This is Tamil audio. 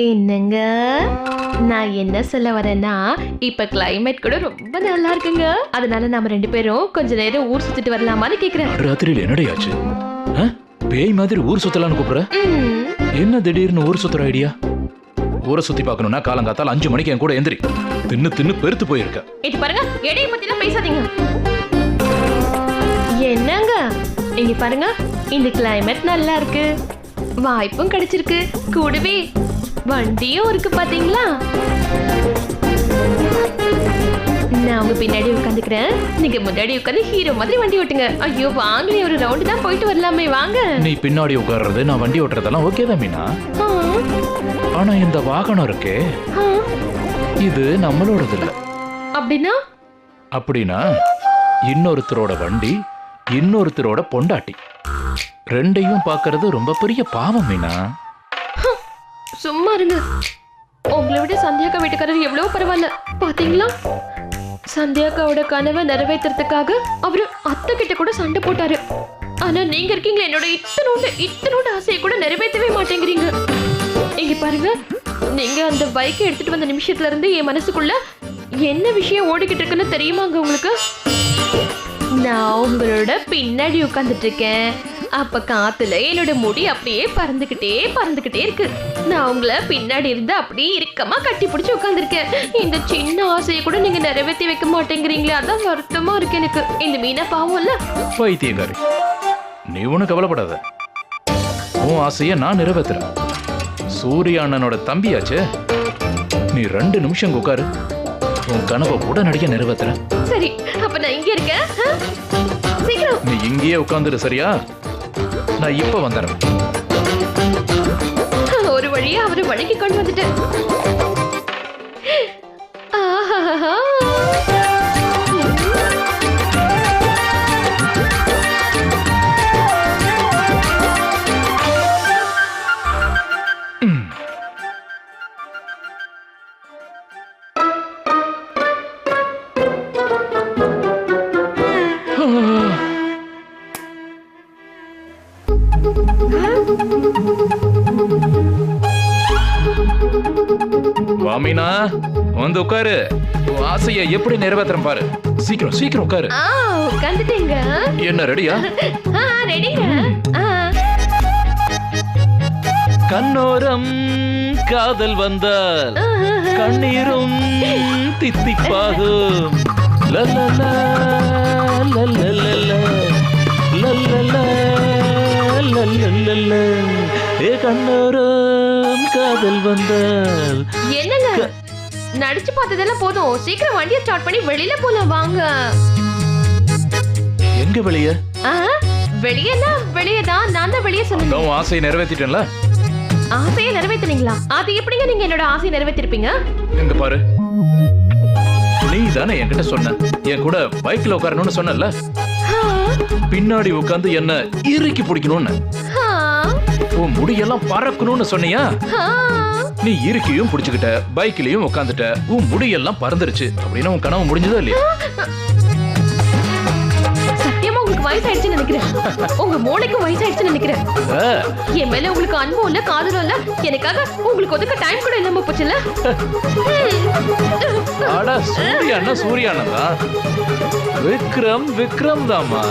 என்னங்க, நான் என்ன சொல்ல வரேன்னா, இப்ப கிளைமேட் கூட ரொம்ப நல்லா இருக்குங்க. அதனால நாம 2 பேரும் கொஞ்ச நேரம் ஊர் சுத்திட்டு வரலாமான்னு கேக்குறேன். ராத்திரியில என்னடையாச்சு? பேய் மாதிரி ஊர் சுத்தலான்னு கூப்பிடுற? என்ன திடீர்னு ஊர் சுத்துற ஐடியா? ஊரை சுத்தி பார்க்கணும்னா காலங்காத்தால 5 மணிக்கு என் கூட எந்திரி. தின்னு தின்னு பெருத்து போயிருக்க. இது பாருங்க, எடையை பத்தி எல்லாம் பேசாதீங்க. என்னங்க, இங்க பாருங்க, இந்த கிளைமேட் நல்லா இருக்கு, வாய்ப்பும் கிடைச்சிருக்கு, கூடவே வண்டியும் இருக்கு பாத்தீங்களா? நான் உங்க பின்னாடி உட்காந்துக்கிறேன், நீங்க முன்னாடி உட்காந்து ஹீரோ மாதிரி வண்டி ஓட்டுங்க. ஐயோ வாங்க, ஒரு ரவுண்ட் தான் போயிட்டு வரலாமே, வாங்க. நீ பின்னாடி உட்கார்றது, நான் வண்டி ஓட்டுறதெல்லாம் ஓகே தான் மீனா. ஆனா இந்த வாகனம் இருக்கே, இது நம்மளோடது இல்ல. அப்படின்னா? அப்படின்னா இன்னொருத்தரோட வண்டி, இன்னொருத்தரோட பொண்டாட்டி, ரெண்டையும் பார்க்கிறது ரொம்ப பெரிய பாவம் மீனா. சும்மா இருங்க. உங்களை விட சந்தியாக்கா வீட்டுக்காரர் எவ்வளவு பரவாயில்ல பாத்தீங்களா? சந்தியாக்காவோட கனவை நிறைவேற்றுறதுக்காக அவரு அத்தை கிட்ட கூட சண்டை போட்டாரு. ஆனா நீங்க இருக்கீங்களா, என்னோட இத்தனோட ஆசையை கூட நிறைவேற்றவே மாட்டேங்கிறீங்க. இங்க பாருங்க, நீங்க அந்த பைக்கை எடுத்துட்டு வந்த நிமிஷத்துல இருந்து என் மனசுக்குள்ள என்ன விஷயம் ஓடிக்கிட்டு இருக்குன்னு தெரியுமாங்க உங்களுக்கு? நான் உங்களோட பின்னாடி உட்கார்ந்துட்டு இருக்கேன். அப்ப காத்துல என்னோட முடி அப்படியே பறந்துகிட்டே இருக்கு. நான் உங்களை பின்னாடி இருந்து அப்படியே இறுக்கமா கட்டி பிடிச்சு உட்கார்ந்துருக்கேன். இந்த சின்ன ஆசையை கூட நீங்க நிறைவேற்றி வைக்க மாட்டேங்கிறீங்களே, அதான் வருத்தமா இருக்கு எனக்கு. இந்த மீனா பாவம் இல்ல. பைத்தியக்காரி, நீ ஒண்ணு கவலைப்படாத, உன் ஆசைய நான் நிறைவேற்றுறேன். சூரிய அண்ணனோட தம்பியாச்சே, நீ 2 நிமிஷம் உட்காரு, உன் கனவை உடனடியாக நிறைவேற்றுறேன். சரி, அப்ப நான் இங்க இருக்கேன். சீக்கிரம் நீ இங்கேயே உட்காந்துரு, சரியா? நான் இப்ப வந்துடுறேன். ஒரு வழியா அவரை வழிக்கு கொண்டு வந்துட்டேன். வாமினா, வந்து உட்காரு, உன் ஆசையை எப்படி நிறைவேற்றுறேன் பாரு. சீக்கிரம் சீக்கிரம் உட்காரு. உட்காந்துட்டீங்க. என்ன ரெடியா? ரெடிங்க. கண்ணோரம் காதல் வந்தால் கண்ணீரும் தித்திப்பாகும். லல்லலா லல்லலா லல்லலா லல்லலா. ஏ கண்ணோரம் காதல் வந்தால். என்னங்க, நடிச்சு பார்த்ததெல்லாம் போதும், சீக்கிரம் வண்டியை ஸ்டார்ட் பண்ணி வெளியில போலாம் வாங்க. எங்க வெளிய? வெளியனா வெளியதான், நான் தான் வெளியே சொன்னேன். உன் ஆசையை நிறைவேற்றிட்டேன்ல. ஆசையை நிறைவேற்றினீங்களா? அது எப்படிங்க நீங்க என்னோட ஆசையை நிறைவேற்றிருப்பீங்க? எங்க பாரு, நீ தானே என்கிட்ட சொன்ன என் கூட பைக்ல உட்காரணும்னு சொன்னல, பின்னாடி உட்கார்ந்து என்ன இறுக்கி பிடிக்கணும்னு, உன் முடியெல்லாம் பறக்கணும்னு சொன்னியா? நீ இறுக்கியும் பிடிச்சுக்கிட்ட, பைக்லயும் உட்காந்துட்ட, உன் முடியெல்லாம் பறந்துருச்சு. அப்படின்னா உன் கனவு முடிஞ்சதா இல்லையா? சத்தியமா உங்களுக்கு வயசாயிடுச்சுன்னு நினைக்கிறேன். உங்க மூளைக்கும் வயசாயிடுச்சுன்னு நினைக்கிறேன். என் மேல உங்களுக்கு அன்பும் இல்ல, காதலும் இல்ல, எனக்காக உங்களுக்கு ஒதுக்க டைம் கூட இல்லாம போச்சுல்ல. சூர்யானா தான், விக்ரம் தாமா.